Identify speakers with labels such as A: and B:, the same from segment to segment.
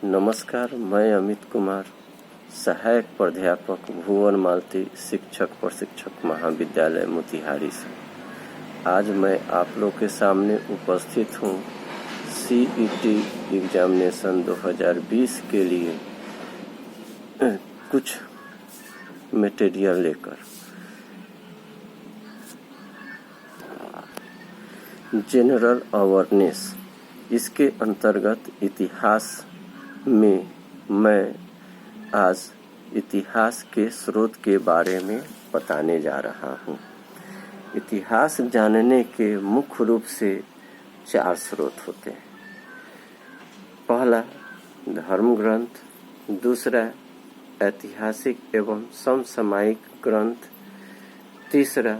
A: नमस्कार, मैं अमित कुमार, सहायक प्राध्यापक भुवन मालती, शिक्षक प्रशिक्षक महाविद्यालय मोतिहारी से। आज मैं आप लोग के सामने उपस्थित हूँ सीईटी एग्जामिनेशन 2020 के लिए कुछ मटेरियल लेकर। जनरल अवेयरनेस, इसके अंतर्गत इतिहास में मैं आज इतिहास के स्रोत के बारे में बताने जा रहा हूँ। इतिहास जानने के मुख्य रूप से 4 स्रोत होते हैं। पहला धर्म ग्रंथ, दूसरा ऐतिहासिक एवं समसामयिक ग्रंथ, तीसरा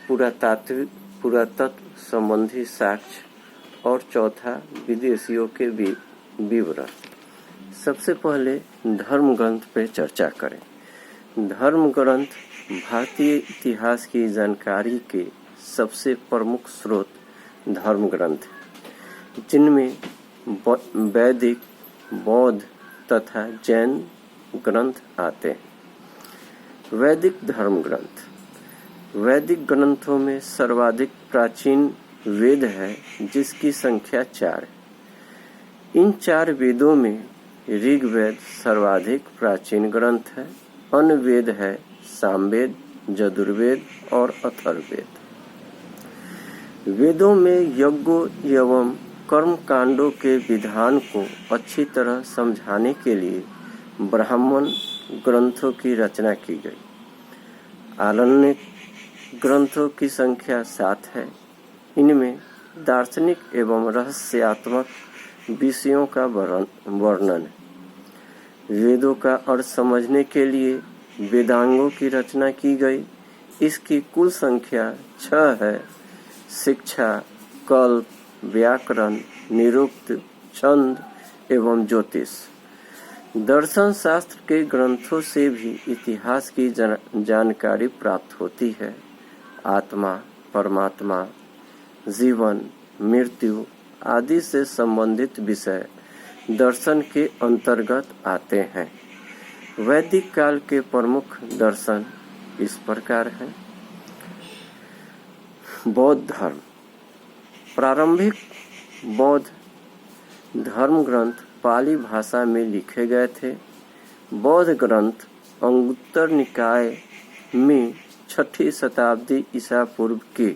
A: पुरातत्व संबंधी साक्ष्य और चौथा विदेशियों के विवरण। सबसे पहले धर्म ग्रंथ पे चर्चा करें। धर्म ग्रंथ भारतीय इतिहास की जानकारी के सबसे प्रमुख स्रोत धर्म ग्रंथ हैं, जिनमें वैदिक, बौद्ध तथा जैन ग्रंथ आते हैं। वैदिक धर्म ग्रंथ, वैदिक ग्रंथों में सर्वाधिक प्राचीन वेद है, जिसकी संख्या 4 है। इन 4 वेदों में ऋग्वेद सर्वाधिक प्राचीन ग्रंथ है। अन्य वेद है सामवेद, यजुर्वेद और अथर्ववेद। वेदों में यज्ञों एवं कर्म कांडों के विधान को अच्छी तरह समझाने के लिए ब्राह्मण ग्रंथों की रचना की गई। आरण्यक ग्रंथों की संख्या 7 है। इनमें दार्शनिक एवं रहस्यात्मक विषयों का वर्णन है। वेदों का अर्थ समझने के लिए वेदांगों की रचना की गई। इसकी कुल संख्या 6 है। शिक्षा, कल्प, व्याकरण, निरुक्त, छंद एवं ज्योतिष। दर्शन शास्त्र के ग्रंथों से भी इतिहास की जानकारी प्राप्त होती है। आत्मा, परमात्मा, जीवन, मृत्यु आदि से संबंधित विषय दर्शन के अंतर्गत आते हैं। वैदिक काल के प्रमुख दर्शन इस प्रकार हैं। बौद्ध धर्म, प्रारंभिक बौद्ध धर्म ग्रंथ पाली भाषा में लिखे गए थे। बौद्ध ग्रंथ अंगुत्तर निकाय में 6ठी शताब्दी ईसा पूर्व के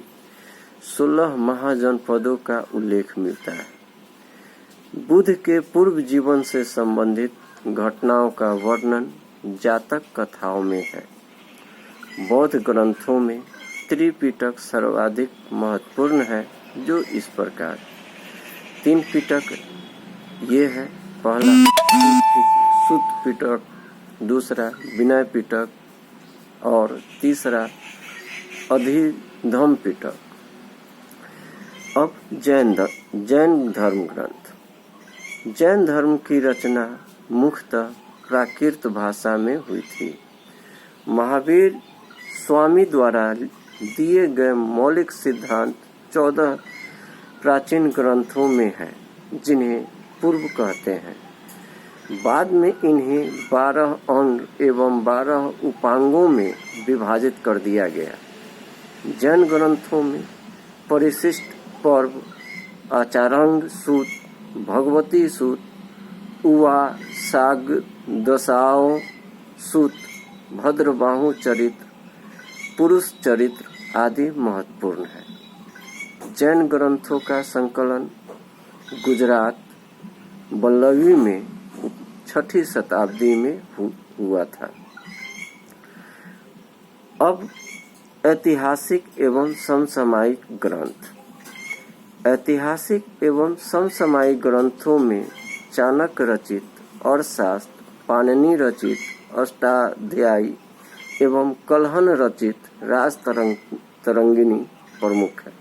A: 16 महाजनपदों का उल्लेख मिलता है। बुद्ध के पूर्व जीवन से संबंधित घटनाओं का वर्णन जातक कथाओं में है। बौद्ध ग्रंथों में त्रिपिटक सर्वाधिक महत्वपूर्ण है, जो इस प्रकार 3 पिटक ये है। पहला सुत्त पिटक, दूसरा विनय पिटक और तीसरा अधिधम्म पिटक। अब जैन धर्म ग्रंथ। जैन धर्म की रचना मुख्यतः प्राकृत भाषा में हुई थी। महावीर स्वामी द्वारा दिए गए मौलिक सिद्धांत 14 प्राचीन ग्रंथों में है, जिन्हें पूर्व कहते हैं। बाद में इन्हें 12 अंग एवं 12 उपांगों में विभाजित कर दिया गया। जैन ग्रंथों में परिशिष्ट पर्व, आचारांग सूत, भगवती सूत, उवा साग दशाओं सूत, भद्रबाहु चरित्र, पुरुष चरित्र आदि महत्वपूर्ण है। जैन ग्रंथों का संकलन गुजरात वल्लवी में 6ठी शताब्दी में हुआ था। अब ऐतिहासिक एवं समसामयिक ग्रंथ। ऐतिहासिक एवं समसामयिक ग्रंथों में चाणक्य रचित अर्थशास्त्र, पाणिनि रचित अष्टाध्यायी एवं कल्हण रचित राजतरंगिणी प्रमुख है।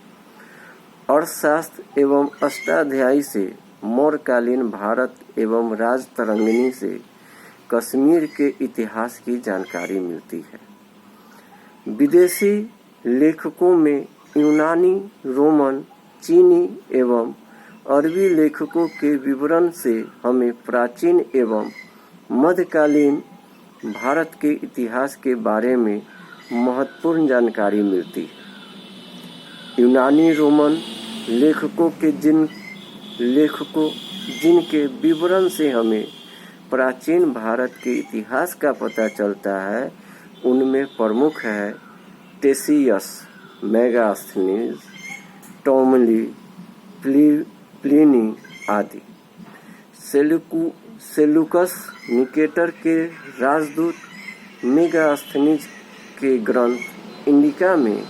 A: अर्थशास्त्र एवं अष्टाध्यायी से मौर्यकालीन भारत एवं राजतरंगिणी से कश्मीर के इतिहास की जानकारी मिलती है। विदेशी लेखकों में यूनानी, रोमन, चीनी एवं अरबी लेखकों के विवरण से हमें प्राचीन एवं मध्यकालीन भारत के इतिहास के बारे में महत्वपूर्ण जानकारी मिलती है। यूनानी रोमन लेखकों जिनके विवरण से हमें प्राचीन भारत के इतिहास का पता चलता है, उनमें प्रमुख है टेसियस, मेगास्थनीज, टोमली, प्लिनी आदि। सेलुकस निकेटर के राजदूत मेगास्थनीज के ग्रंथ इंडिका में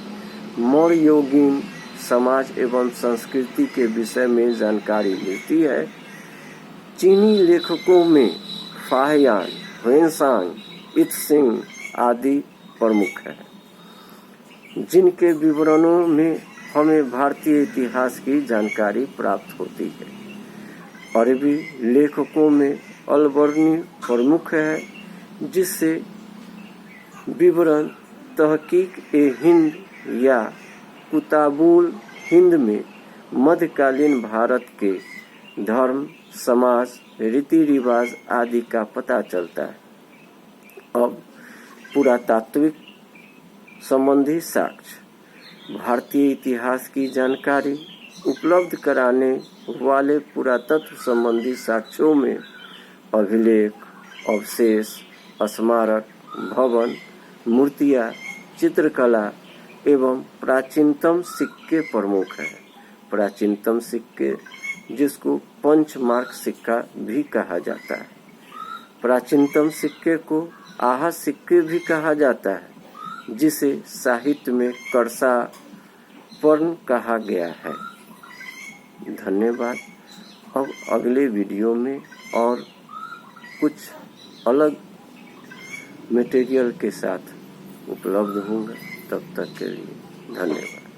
A: मौर्ययुगीन समाज एवं संस्कृति के विषय में जानकारी मिलती है। चीनी लेखकों में फाहियान, ह्वेनसांग, इत्सिंग आदि प्रमुख हैं, जिनके विवरणों में हमें भारतीय इतिहास की जानकारी प्राप्त होती है। अरबी लेखकों में अलबर्नी प्रमुख है, जिससे विवरण तहकीक-ए-हिंद या कुताबुल हिंद में मध्यकालीन भारत के धर्म, समाज, रीति रिवाज आदि का पता चलता है। अब पुरातात्विक संबंधी साक्ष्य। भारतीय इतिहास की जानकारी उपलब्ध कराने वाले पुरातत्व संबंधी साक्ष्यों में अभिलेख, अवशेष, स्मारक, भवन, मूर्तियाँ, चित्रकला एवं प्राचीनतम सिक्के प्रमुख हैं। प्राचीनतम सिक्के, जिसको पंचमार्क सिक्का भी कहा जाता है। प्राचीनतम सिक्के को आहा सिक्के भी कहा जाता है, जिसे साहित्य में कर्सा पर्ण कहा गया है। धन्यवाद। अब अगले वीडियो में और कुछ अलग मटेरियल के साथ उपलब्ध होंगे। तब तक के लिए धन्यवाद।